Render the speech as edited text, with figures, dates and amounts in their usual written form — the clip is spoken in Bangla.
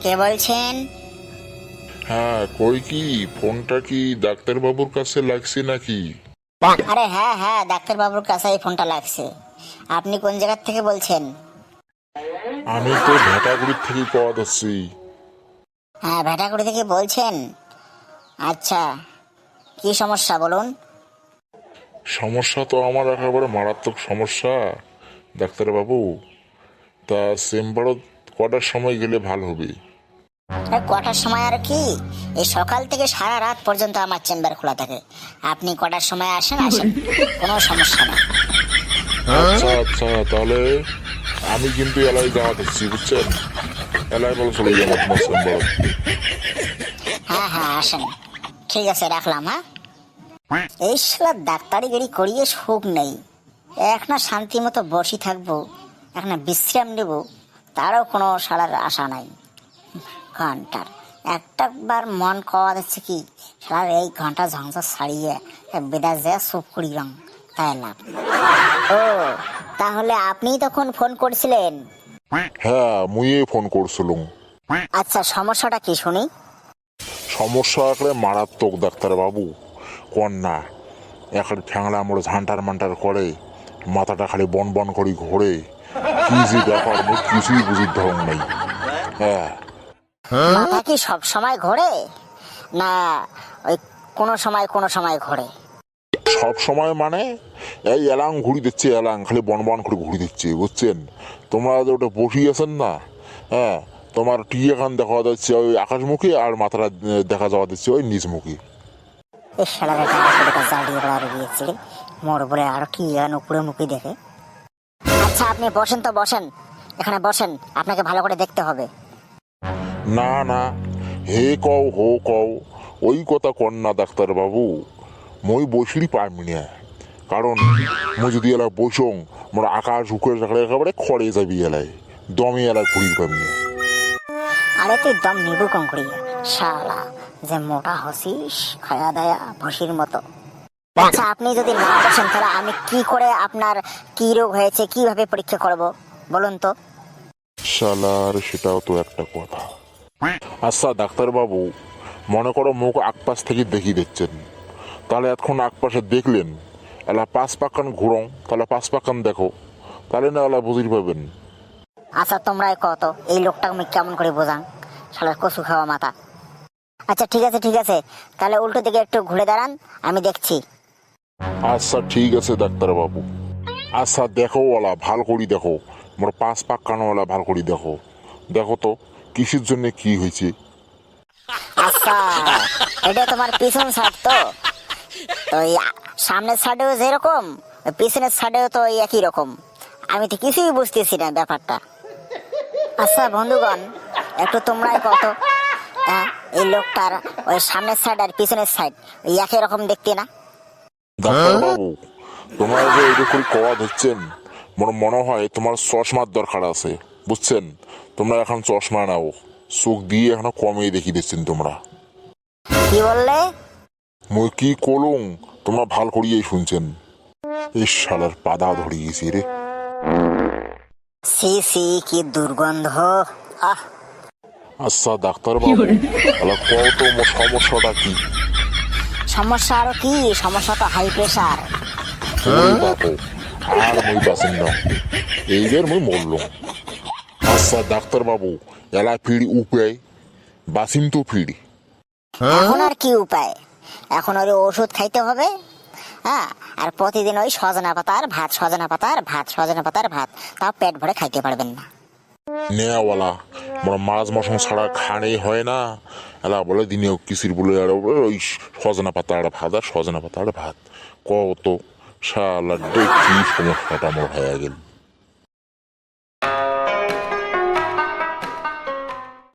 কে বলছেন? হ্যাঁ, কই কি ফোনটা কি ডাক্তারবাবুর কাছে লাগছে নাকি? আরে হ্যাঁ হ্যাঁ, ডাক্তারবাবুর কাছে এই ফোনটা লাগছে। আপনি কোন জায়গার থেকে বলছেন? আমি তো ভেটাগুড়ির থেকে পাওয়া যাচ্ছি। হ্যাঁ, ভেটাগুড়ি থেকে বলছেন। আচ্ছা, কি সমস্যা বলুন? সমস্যা তো আমার একেবারে মারাত্মক সমস্যা ডাক্তারবাবু। তা চেম্বারত কটার সময় গেলে ভালো হবে? কটার সময় আর কি, এই সকাল থেকে সারা রাত পর্যন্ত আমার চেম্বার খোলা থাকে। আপনি কটার সময় আসেন আসেন, কোনো সমস্যা নেই। আচ্ছা আচ্ছা, তাহলে আমি কিন্তু এলাই যাওয়া দিচ্ছি, বুঝছেন? এলাই বলে চলে যাবো তোমার চেম্বার। হ্যাঁ হ্যাঁ আসেন, ঠিক আছে রাখলাম। হ্যাঁ, এই শালা ডাক্তারিগিরি করিয়ে সুখ নেই। এক না শান্তি মতো বসে থাকবো, এক না বিশ্রাম নেব, তারও কোনো শালার আশা নাই। ঘন্টার একটা বার মন কওয়া যাচ্ছে কি শালার এই ঘন্টা ঝংঝা ছাড়িয়ে বেদা যায় সুপ করি রং, তাই লাভ। ও, তাহলে আপনি তখন ফোন করেছিলেন? হ্যাঁ, মুইয়ে ফোন করছিলুম। আচ্ছা, সমস্যাটা কি শুনি। সমস্যা একলে মারাত্মক ডাক্তারবাবু। কন্যা একটা ঠ্যাংলা মোড়ে ঝান্টার মান্টার করে, মাথাটা খালি বন বন করে ঘোরে। কি যে ব্যাপার মুই কিছুই বুঝির ঢং নেই। হ্যাঁ, মাথা কি সব সময় ঘোরে, না ওই কোনো সময় কোনো সময় ঘোরে? সব সময় মানে এই এলাং ঘুরি দিচ্ছে, এলাং খালি বন বন করে ঘুরি দিচ্ছে, বুঝছেন? তোমরা যে ওটা বসিয়ে আছেন না, হ্যাঁ, তোমার টিয়াখান দেখা যাচ্ছে ওই আকাশমুখী, আর মাথাটা দেখা যাওয়া দিচ্ছে ওই নিজমুখী। এই শালারে টাকা জ্বালিয়ে বেড়ার গিয়েছিল, মোর বলে আরো কি উপরে মুখে দেখে। আচ্ছা আপনি বসেন তো বসেন, এখানে বসেন, আপনাকে ভালো করে দেখতে হবে। না না, হে কও হো কও, ওই কথা কন্যা ডাক্তারবাবু। মই বসিরই পারবি না, কারণ মই যদি এলা বসং মোর আকাশ উকরে রাখলে একেবারে খড়ে যাবি এলায়, দমে এলায় ঘুরি পাবি না। আরে তুই দম নিবু কম করিয়া শালা, যে মোটা হসিস খায়া দায়া ভসির মতো। আচ্ছা আপনি যদি না বসেন তাহলে আমি কি করে আপনার কি রোগ হয়েছে কিভাবে পরীক্ষা করব বলুন তো? শালার সেটাও তো একটা কথা। আচ্ছা ডাক্তারবাবু, মনে করো মুখ আকপাশ থেকে দেখিয়ে দিচ্ছেন, তাহলে এতক্ষণ আকপাশে দেখলেন, এলা পাঁচ পাকান ঘুরং, তাহলে পাঁচ পাকান দেখো, তাহলে না এলা বুঝির পাবেন। আচ্ছা তোমরাই কত এই লোকটা আমি কেমন করে বোঝাং, শালার কচু খাওয়া মাথা। আচ্ছা ঠিক আছে ঠিক আছে, তাহলে উল্টো দিকে একটু ঘুরে দাঁড়ান, আমি দেখছি। আচ্ছা ঠিক আছে ডাক্তারবাবু। আচ্ছা দেখো ওলা ভাল করি দেখো, মোর পাঁচ পাকানো ওলা ভাল করি দেখো, দেখো তো কিসের জন্য কি হয়েছে। আচ্ছা, এটা তোমার পিছন সাইড তো? তো এই সামনের সাইডেও যেরকম, পিছনের সাইডেও তো এই একই রকম। আমি তো কিছুই বুঝতেছি না ব্যাপারটা। আচ্ছা বন্ধুগণ, একটু তোমরাই কত, হ্যাঁ, এই লোকটার ওই সামনের সাইড আর পিছনের সাইড ওই একই রকম দেখতে না? ডাক্তারবাবু, তোমরা যে এইটা করে কওয়া ধরছেন, মোর মনে হয় তোমার চশমার দরকার আছে, বুঝছেন? তোমরা এখন চশমা নাও, চোখ দিয়ে এখনো কমিয়ে দেখিয়ে দিচ্ছেন তোমরা। কি বললে? মই কি করলুম তোমরা ভাল করিয়েই শুনছেন। এই শালার পাদা ধরে গেছি রে। সি সি, কি দুর্গন্ধ। আহ, আচ্ছা ডাক্তারবাবু, তাহলে কও তো মোর সমস্যাটা কি? সমস্যা আরো কি, সমস্যা তো হাই প্রেশার। ওরে বাপু, আর মই বাঁচেন না, এইবার মই মরলুম। আচ্ছা ডাক্তারবাবু, এলা ফিরি উপায় বাঁচিম তো ফিরি। এখন আর কি উপায়, এখন ওই ওষুধ খাইতে হবে। হ্যাঁ, আর প্রতিদিন ওই সজনা পাতার ভাত, সজনা পাতার ভাত, সজনা পাতার ভাত, তাও পেট ভরে খাইতে পারবেন না। নেওয়ালা মোর মাছ মশন ছাড়া খানেই হয় না, এলা বলে দিনে কিসির বলে আর ওই সজনা পাতার ভাত আর সজনা পাতার ভাত। কত শালা কি সমস্যাটা মোর হয়ে গেল।